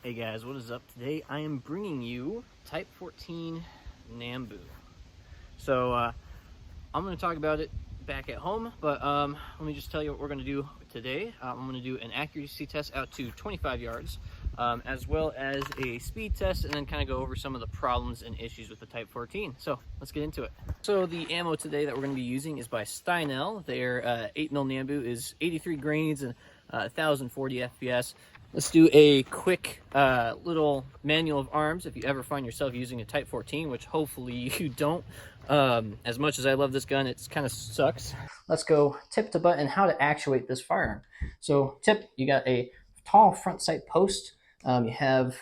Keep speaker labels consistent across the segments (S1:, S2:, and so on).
S1: Hey guys, what is up? Today I am bringing you Type 14 Nambu. So I'm going to talk about it back at home, but let me just tell you what we're going to do today. I'm going to do an accuracy test out to 25 yards, as well as a speed test, and then kind of go over some of the problems and issues with the Type 14. So let's get into it. So the ammo today that we're going to be using is by Steinel. Their 8mm Nambu is 83 grains and 1040 FPS. Let's do a quick little manual of arms if you ever find yourself using a Type 14, which hopefully you don't. As much as I love this gun, it kind of sucks. Let's go tip to button how to actuate this firearm. So tip, you got a tall front sight post. You have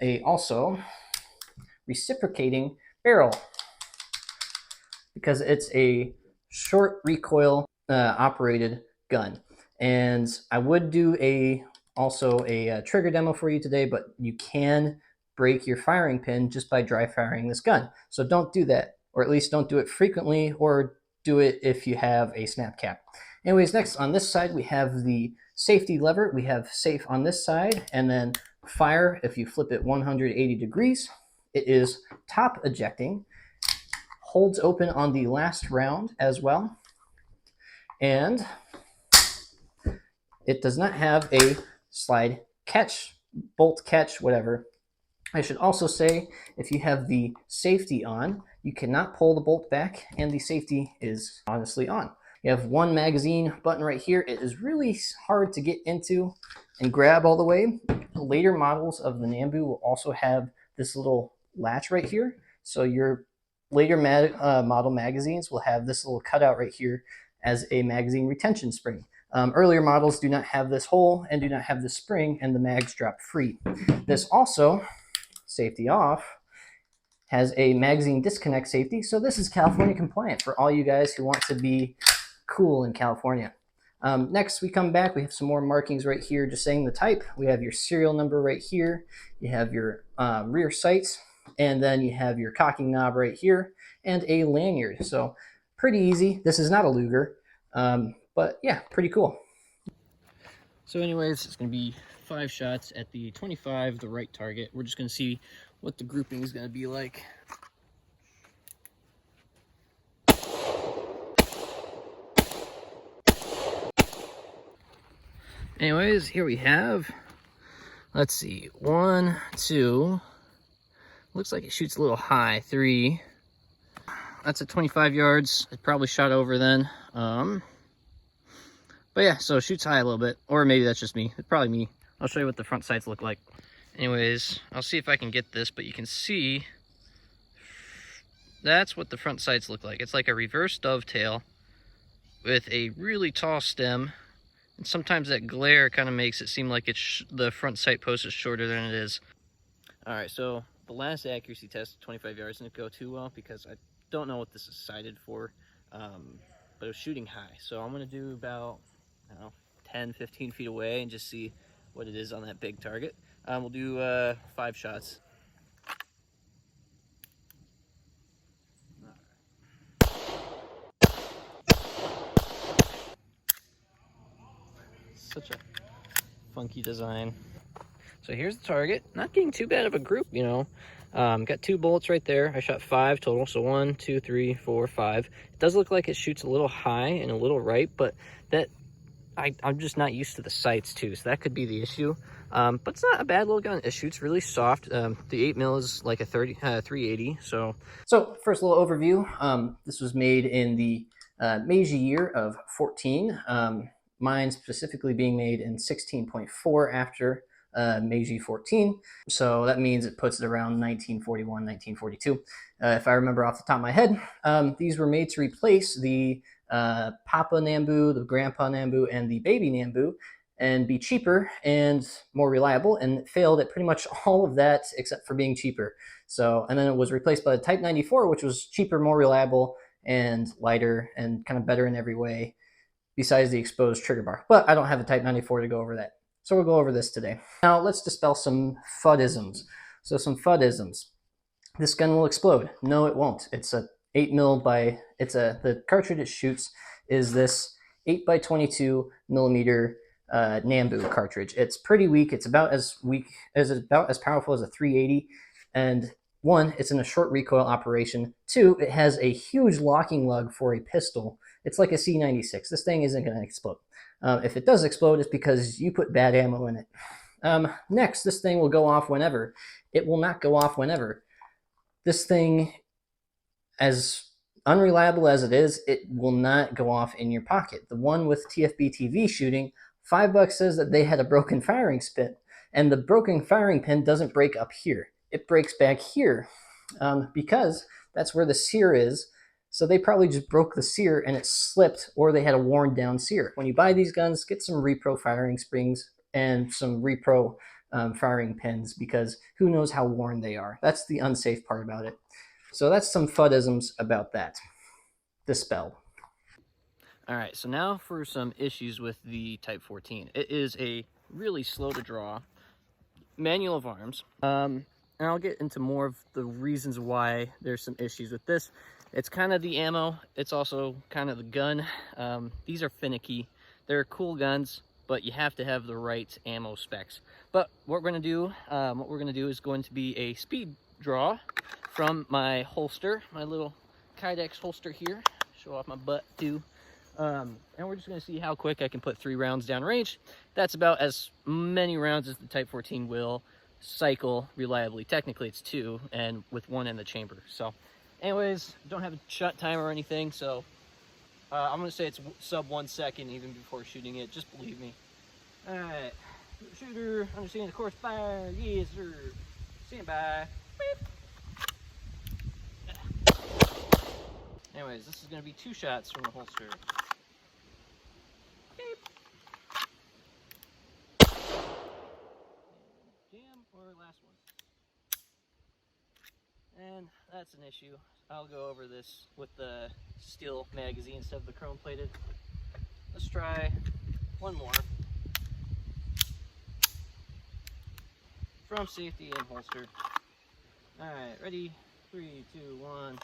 S1: a also reciprocating barrel because it's a short recoil operated gun. And I would do also a trigger demo for you today, but you can break your firing pin just by dry firing this gun. So don't do that, or at least don't do it frequently, or do it if you have a snap cap. Anyways, next on this side, we have the safety lever. We have safe on this side, and then fire, if you flip it 180 degrees, it is top ejecting, holds open on the last round as well, and it does not have a slide catch, bolt catch, whatever. I should also say, if you have the safety on, you cannot pull the bolt back, and the safety is honestly on. You have one magazine button right here. It is really hard to get into and grab all the way. Later models of the Nambu will also have this little latch right here. So your later model magazines will have this little cutout right here as a magazine retention spring. Earlier models do not have this hole and do not have the spring, and the mags drop free. This also, safety off, has a magazine disconnect safety, so this is California compliant for all you guys who want to be cool in California. Next, we come back, we have some more markings right here just saying the type. We have your serial number right here, you have your rear sights, and then you have your cocking knob right here, and a lanyard. So pretty easy. This is not a Luger, but yeah, pretty cool. So anyways, it's going to be 5 shots at the 25, the right target. We're just going to see what the grouping is going to be like. Anyways, here we have, let's see, 1, 2, looks like it shoots a little high, 3. That's at 25 yards. It probably shot over then. But yeah, so it shoots high a little bit, or maybe that's just me. It's probably me. I'll show you what the front sights look like. Anyways, I'll see if I can get this, but you can see that's what the front sights look like. It's like a reverse dovetail with a really tall stem, and sometimes that glare kind of makes it seem like the front sight post is shorter than it is. All right, so the last accuracy test at 25 yards didn't go too well because I don't know what this is sighted for, but it was shooting high. So I'm gonna do about, I don't know, 10, 15 feet away and just see what it is on that big target. We'll do 5 shots. Such a funky design. So here's the target. Not getting too bad of a group, you know. Got 2 bullets right there. I shot 5 total, so 1, 2, 3, 4, 5. It does look like it shoots a little high and a little right, but that I'm just not used to the sights too, so that could be the issue. But it's not a bad little gun. It shoots really soft. The 8mm is like a 380. So first little overview. This was made in the Meiji year of 14. Mine specifically being made in 16.4 after Meiji 14. So that means it puts it around 1941, 1942. If I remember off the top of my head, these were made to replace the Papa Nambu, the Grandpa Nambu, and the Baby Nambu, and be cheaper and more reliable, and it failed at pretty much all of that except for being cheaper. So, and then it was replaced by the Type 94, which was cheaper, more reliable, and lighter, and kind of better in every way, besides the exposed trigger bar. But I don't have a Type 94 to go over that. So we'll go over this today. Now let's dispel some FUDisms. So some FUDisms. This gun will explode. No, it won't. It's a 8mm by, the cartridge it shoots is this 8 by 22 millimeter Nambu cartridge. It's pretty weak. It's about as powerful as a 380, and one, it's in a short recoil operation. Two, it has a huge locking lug for a pistol. It's like a C96. This thing isn't going to explode. If it does explode, it's because you put bad ammo in it. Next, this thing will go off whenever. It will not go off whenever. This thing, as unreliable as it is, it will not go off in your pocket. The one with TFB TV shooting, $5 says that they had a broken firing pin, and the broken firing pin doesn't break up here. It breaks back here because that's where the sear is. So they probably just broke the sear and it slipped, or they had a worn down sear. When you buy these guns, get some repro firing springs and some repro firing pins, because who knows how worn they are. That's the unsafe part about it. So that's some FUDisms about that. Dispel. All right, so now for some issues with the Type 14. It is a really slow to draw manual of arms. And I'll get into more of the reasons why there's some issues with this. It's kind of the ammo. It's also kind of the gun. These are finicky. They're cool guns, but you have to have the right ammo specs. But what we're going to do is going to be a speed draw from my holster, my little Kydex holster here. Show off my butt too. And we're just going to see how quick I can put 3 rounds down range. That's about as many rounds as the Type 14 will cycle reliably. Technically it's 2, and with 1 in the chamber. So anyways, don't have a shot timer or anything, so I'm going to say it's sub 1 second even before shooting it. Just believe me. Alright, shooter, understanding the course fire, yes sir. Stand by. Beep. Anyways, this is going to be 2 shots from the holster. Beep. Jam or last one. And that's an issue. I'll go over this with the steel magazine instead of the chrome plated. Let's try one more. From safety and holster. Alright, ready? 3, 2, 1.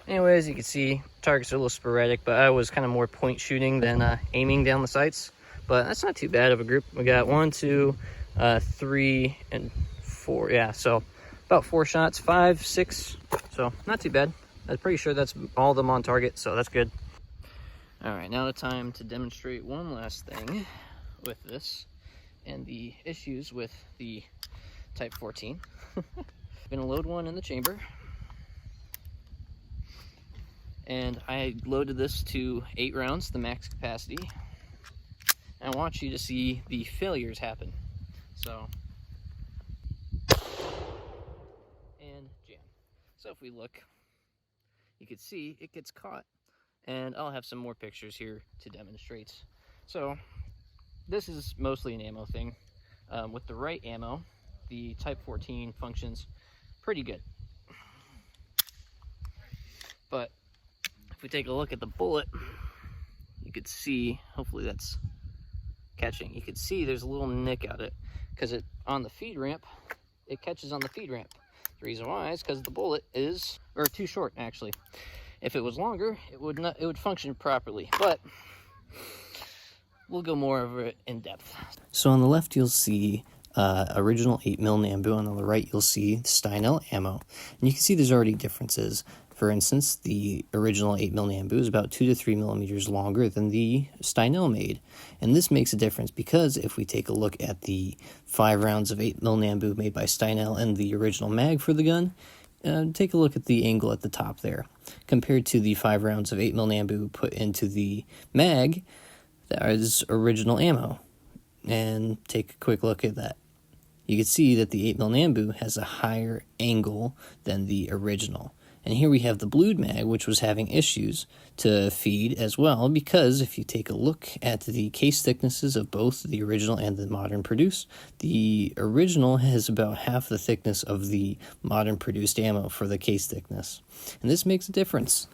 S1: Anyways, you can see targets are a little sporadic, but I was kind of more point shooting than aiming down the sights. But that's not too bad of a group. We got 1, 2, 3, and 4. Yeah, so about 4 shots, 5, 6. So not too bad. I'm pretty sure that's all of them on target, so that's good. All right, now the time to demonstrate one last thing with this and the issues with the Type 14. I'm gonna load one in the chamber. And I loaded this to 8 rounds, the max capacity. And I want you to see the failures happen. So, and jam. So if we look, you can see it gets caught. And I'll have some more pictures here to demonstrate. So, this is mostly an ammo thing. With the right ammo, the Type 14 functions pretty good. But if we take a look at the bullet, you could see, hopefully that's catching, you could see there's a little nick at it, because it on the feed ramp, it catches on the feed ramp. The reason why is because the bullet is, or too short actually. If it was longer, it would function properly, but we'll go more over it in depth. So on the left you'll see original 8mm Nambu, on the right you'll see Steinel ammo, and you can see there's already differences. For instance, the original 8mm Nambu is about 2 to 3 millimeters longer than the Steinel made. And this makes a difference because if we take a look at the 5 rounds of 8mm Nambu made by Steinel and the original mag for the gun, take a look at the angle at the top there. Compared to the 5 rounds of 8mm Nambu put into the mag, that is original ammo. And take a quick look at that. You can see that the 8mm Nambu has a higher angle than the original. And here we have the blued mag, which was having issues to feed as well, because if you take a look at the case thicknesses of both the original and the modern produced, the original has about half the thickness of the modern produced ammo for the case thickness. And this makes a difference.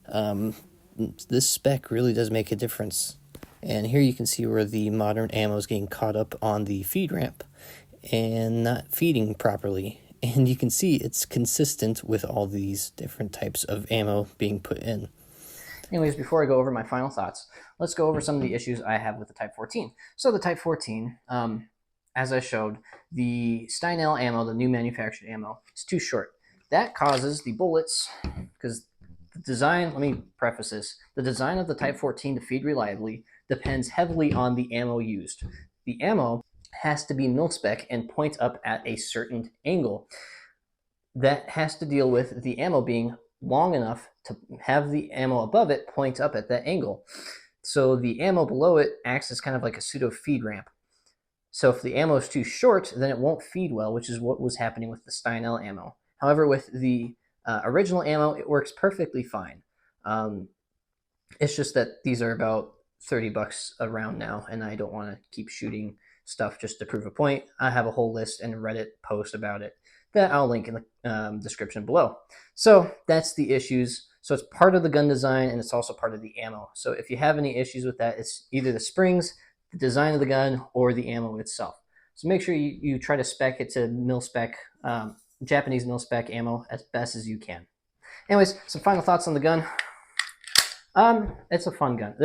S1: This spec really does make a difference. And here you can see where the modern ammo is getting caught up on the feed ramp and not feeding properly. And you can see it's consistent with all these different types of ammo being put in. Anyways, before I go over my final thoughts, let's go over some of the issues I have with the Type 14. So the Type 14, as I showed, the Steinel ammo, the new manufactured ammo, is too short. That causes the bullets, because the design, let me preface this, the design of the Type 14 to feed reliably depends heavily on the ammo used. The ammo has to be mil-spec and point up at a certain angle. That has to deal with the ammo being long enough to have the ammo above it point up at that angle. So the ammo below it acts as kind of like a pseudo feed ramp. So if the ammo is too short, then it won't feed well, which is what was happening with the Steinel ammo. However, with the original ammo, it works perfectly fine. It's just that these are about 30 bucks a round now, and I don't want to keep shooting stuff just to prove a point. I have a whole list and Reddit post about it that I'll link in the description below. So that's the issues. So it's part of the gun design, and it's also part of the ammo. So if you have any issues with that, it's either the springs, the design of the gun, or the ammo itself. So make sure you try to spec it to mil-spec, Japanese mil-spec ammo as best as you can. Anyways, some final thoughts on the gun. It's a fun gun.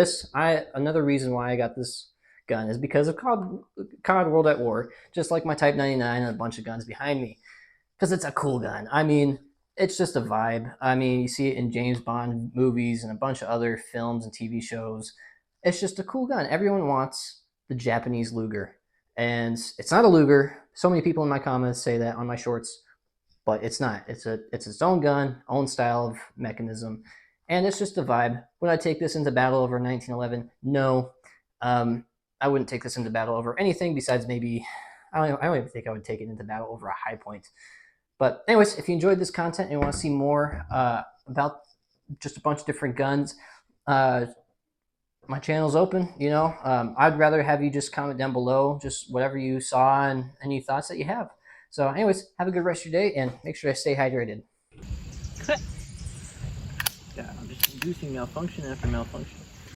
S1: Another reason why I got this gun is because of COD World at War, just like my Type 99 and a bunch of guns behind me. Because it's a cool gun. I mean, it's just a vibe. I mean, you see it in James Bond movies and a bunch of other films and TV shows. It's just a cool gun. Everyone wants the Japanese Luger. And it's not a Luger. So many people in my comments say that on my shorts, but it's not. It's its own gun, own style of mechanism, and it's just a vibe. Would I take this into battle over 1911? No. I wouldn't take this into battle over anything besides maybe, I don't even think I would take it into battle over a high point. But anyways, if you enjoyed this content and you want to see more about just a bunch of different guns, my channel's open. You know, I'd rather have you just comment down below just whatever you saw and any thoughts that you have. So anyways, have a good rest of your day and make sure to stay hydrated. Yeah, I'm just inducing malfunction after malfunction.